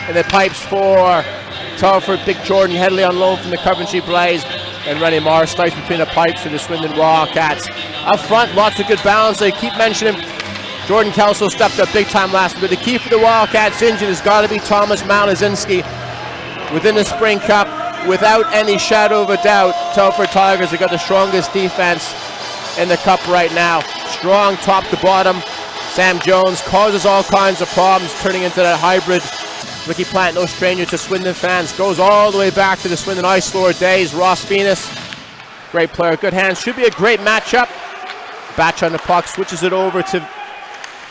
in the pipes for Telford. Big Jordan Headley on loan from the Coventry Blaze. And Rennie Morris slice between the pipes for the Swindon Wildcats. Up front, lots of good balance. They keep mentioning Jordan Kelso stepped up big time last week. But the key for the Wildcats engine has got to be Thomas Malazinski. Within the Spring Cup, without any shadow of a doubt, Telford Tigers have got the strongest defense in the cup right now. Strong top to bottom. Sam Jones causes all kinds of problems, turning into that hybrid. Ricky Plant, no stranger to Swindon fans, goes all the way back to the Swindon Ice Lord days. Ross Venus, great player, good hands. Should be a great matchup. Batch on the puck, switches it over to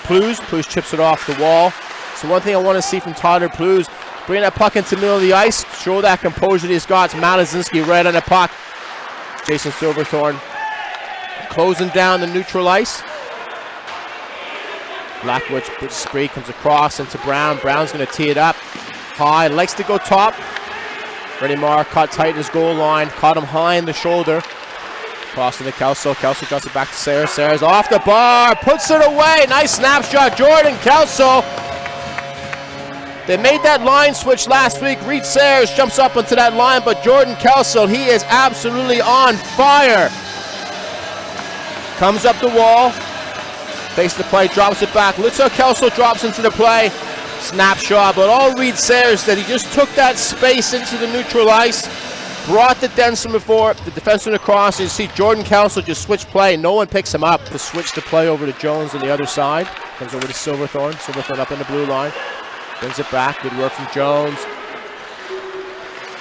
Plews. Plews chips it off the wall. So one thing I want to see from Tyler Plews, bring that puck into the middle of the ice, show that composure he's got. Malazinski right on the puck. Jason Silverthorne closing down the neutral ice. Blackwood's big spree comes across into Brown. Brown's going to tee it up high, likes to go top. Rennie Marr caught tight in his goal line, caught him high in the shoulder. Crossing to Kelso. Kelso drops it back to Sayers. Sayers off the bar, puts it away. Nice snapshot, Jordan Kelso. They made that line switch last week. Reed Sayers jumps up onto that line, but Jordan Kelso, he is absolutely on fire. Comes up the wall. Takes the play, drops it back. Looks how Kelso drops into the play. Snapshot, but all Reed Sayers did, he just took that space into the neutral ice, brought the Denson before, the defenseman across, and you see Jordan Kelso just switch play. No one picks him up to switch the play over to Jones on the other side. Comes over to Silverthorne. Silverthorne up in the blue line. Brings it back. Good work from Jones.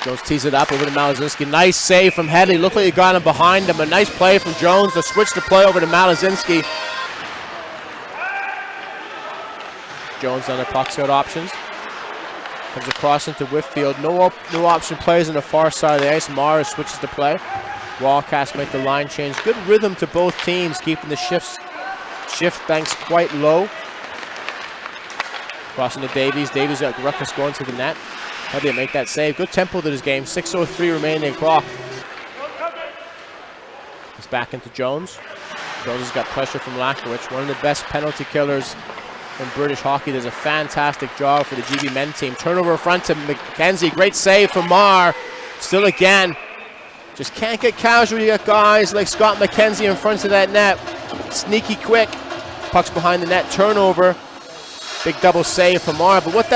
Jones tees it up over to Malazinski. Nice save from Headley. Looked like he got him behind him. A nice play from Jones to switch the play over to Malazinski. Jones on the puck's got options. Comes across into Whitfield. No option plays on the far side of the ice. Mars switches the play. Wildcats make the line change. Good rhythm to both teams, keeping the shift banks quite low. Crossing to Davies. Davies got Ruckus going to the net. How do they make that save? Good tempo to this game. 6:03 remaining clock. It's back into Jones. Jones has got pressure from Lakowicz, one of the best penalty killers in British hockey. Does a fantastic job for the GB men team. Turnover front to McKenzie. Great save from Marr. Still again. Just can't get casual. You got guys like Scott McKenzie in front of that net. Sneaky quick. Puck's behind the net. Turnover. Big double save from Marr. But what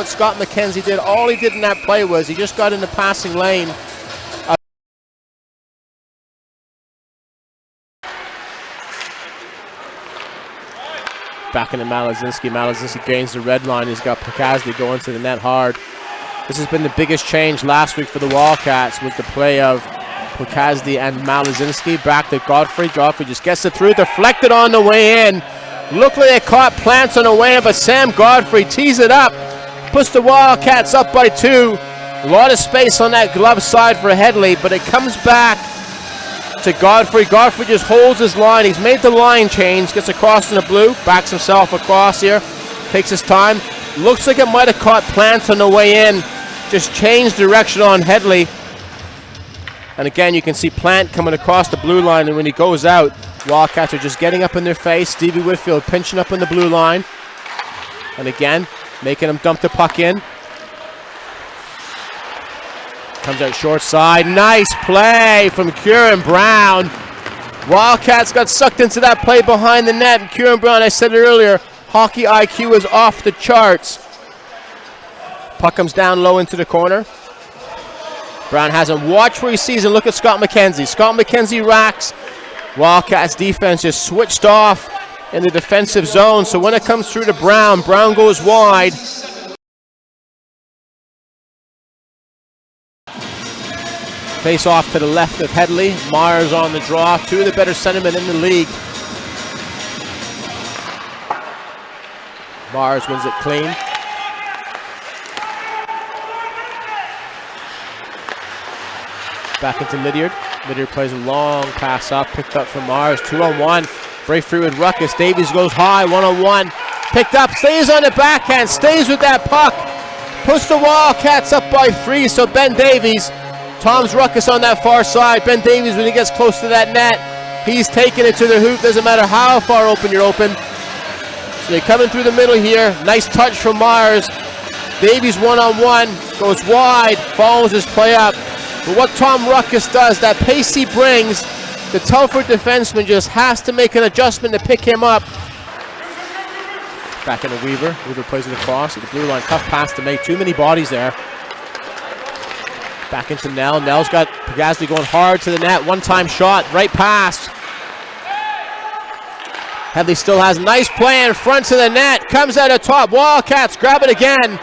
Scott McKenzie did, all he did in that play was he just got in the passing lane. Back into Malazinski. Malazinski gains the red line. He's got Pokazli going to the net hard. This has been the biggest change last week for the Wildcats, with the play of Pokazli and Malazinski. Back to Godfrey. Godfrey just gets it through. Deflected on the way in. Looked like they caught Plants on the way in, but Sam Godfrey tees it up. Puts the Wildcats up by 2. A lot of space on that glove side for Headley, but it comes back to Godfrey. Godfrey just holds his line. He's made the line change. Gets across in the blue. Backs himself across here. Takes his time. Looks like it might have caught Plant on the way in. Just changed direction on Headley. And again, you can see Plant coming across the blue line, and when he goes out, Wildcats are just getting up in their face. Stevie Whitfield pinching up in the blue line. And again, making him dump the puck in. Comes out short side. Nice play from Kieran Brown. Wildcats got sucked into that play behind the net. And Kieran Brown, I said it earlier, hockey IQ is off the charts. Puck comes down low into the corner. Brown has him. Watch where he sees him. Look at Scott McKenzie. Scott McKenzie racks. Wildcats defense just switched off in the defensive zone. So when it comes through to Brown, Brown goes wide. Face off to the left of Headley. Myers on the draw. 2 of the better centermen in the league. Myers wins it clean. Back into Lydiard. Lydiard plays a long pass up. Picked up from Myers. 2-on-1. Break free with Ruckus. Davies goes high. 1-on-1. Picked up. Stays on the backhand. Stays with that puck. Puts the Wildcats up by 3. So Ben Davies. Tom's Ruckus on that far side. Ben Davies, when he gets close to that net, he's taking it to the hoop. Doesn't matter how far open you're open. So they're coming through the middle here. Nice touch from Myers. Davies one-on-one, goes wide, follows his play up. But what Tom Ruckus does, that pace he brings, the Telford defenseman just has to make an adjustment to pick him up. Back into Weaver. Weaver plays it across at the blue line. Tough pass to make. Too many bodies there. Back into Nell. Nell's got Pagazdi going hard to the net. One-time shot. Right pass. Headley still has nice play in front to the net. Comes out of top. Wildcats grab it again.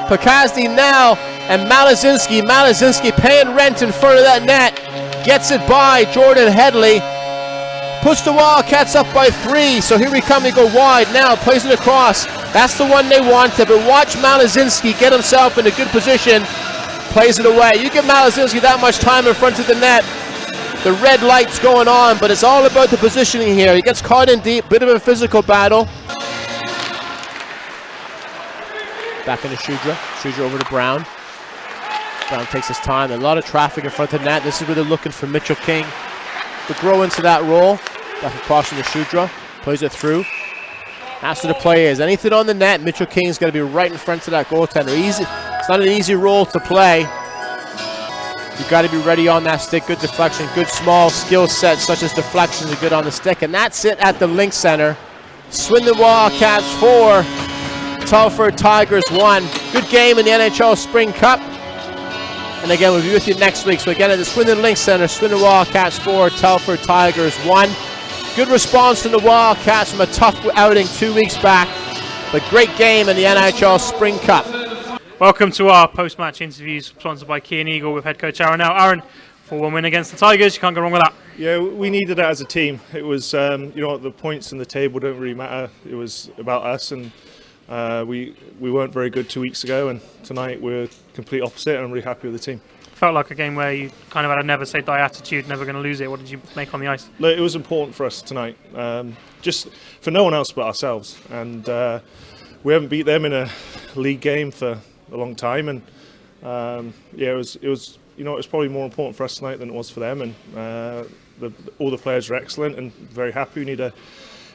Pagazdi now and Malazinski. Malazinski paying rent in front of that net. Gets it by Jordan Headley. Puts the Wildcats up by 3. So here we come. They go wide now. Plays it across. That's the one they wanted. But watch Malazinski get himself in a good position. Plays it away. You give Malazinski that much time in front of the net. The red light's going on, but it's all about the positioning here. He gets caught in deep. Bit of a physical battle. Back into Shudra. Shudra over to Brown. Brown takes his time. A lot of traffic in front of the net. This is where they're looking for Mitchell King to grow into that role. Back across from the Shudra. Plays it through. That's what the play is. Anything on the net, Mitchell King's got to be right in front of that goaltender. It's not an easy role to play. You've got to be ready on that stick. Good deflection, good small skill sets such as deflections are good on the stick. And that's it at the Link Center. Swindon Wildcats 4, Telford Tigers 1. Good game in the NHL Spring Cup. And again, we'll be with you next week. So again, at the Swindon Link Center, Swindon Wildcats 4, Telford Tigers 1. Good response from the Wildcats from a tough outing 2 weeks back. But great game in the NHL Spring Cup. Welcome to our post-match interviews, sponsored by Key and Eagle with head coach Aaron. Now, Aaron, 4-1 win against the Tigers. You can't go wrong with that. Yeah, we needed that as a team. It was, the points in the table don't really matter. It was about us, and we weren't very good 2 weeks ago, and tonight we're complete opposite, and I'm really happy with the team. Felt like a game where you kind of had a never say die attitude, never going to lose it. What did you make on the ice? Look, it was important for us tonight, just for no one else but ourselves, and we haven't beat them in a league game for a long time, and it was probably more important for us tonight than it was for them, and all the players are excellent and very happy. We need to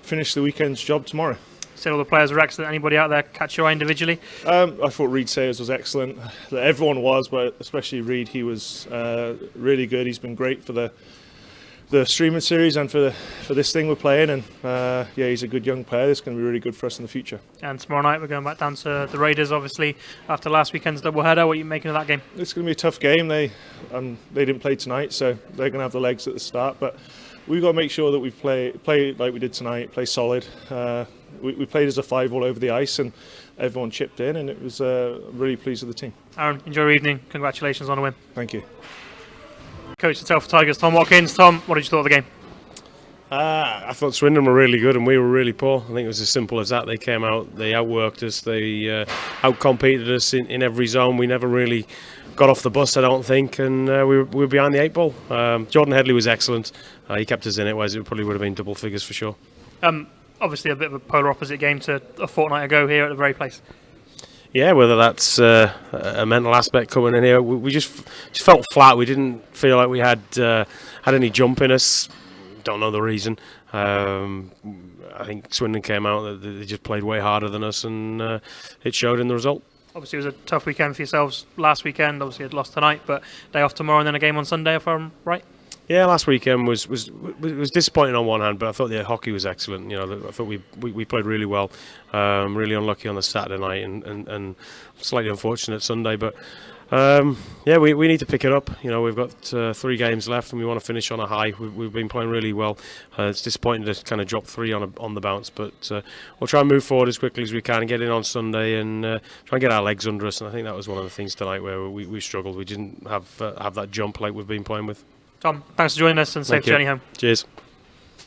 finish the weekend's job tomorrow. Said all the players were excellent. Anybody out there catch your eye individually? I thought Reed Sayers was excellent. Everyone was, but especially Reed. He was really good. He's been great for the streaming series and for this thing we're playing, and he's a good young player. It's going to be really good for us in the future. And tomorrow night we're going back down to the Raiders, obviously, after last weekend's doubleheader. What are you making of that game? It's going to be a tough game. They didn't play tonight, so they're going to have the legs at the start, but we've got to make sure that we play like we did tonight, play solid. We played as a 5 all over the ice, and everyone chipped in, and it was really pleased with the team. Aaron, enjoy your evening. Congratulations on the win. Thank you. Coach of the Telford Tigers, Tom Watkins. Tom, what did you thought of the game? I thought Swindon were really good and we were really poor. I think it was as simple as that. They came out, they outworked us, they outcompeted us in every zone. We never really got off the bus, I don't think, and we were behind the 8 ball. Jordan Headley was excellent. He kept us in it, whereas it probably would have been double figures for sure. Obviously a bit of a polar opposite game to a fortnight ago here at the very place. Yeah, whether that's a mental aspect coming in here, we just felt flat. We didn't feel like we had any jump in us. Don't know the reason. I think Swindon came out, they just played way harder than us, and it showed in the result. Obviously it was a tough weekend for yourselves last weekend. Obviously you'd lost tonight, but day off tomorrow and then a game on Sunday, if I'm right? Yeah, last weekend was disappointing on one hand, but I thought the hockey was excellent. I thought we played really well. Really unlucky on the Saturday night and slightly unfortunate Sunday, but we need to pick it up. We've got 3 games left and we want to finish on a high. We've been playing really well. It's disappointing to kind of drop 3 on the bounce, but we'll try and move forward as quickly as we can and get in on Sunday and try and get our legs under us. And I think that was one of the things tonight where we struggled. We didn't have that jump like we've been playing with. Tom, thanks for joining us and safe journey home. Cheers.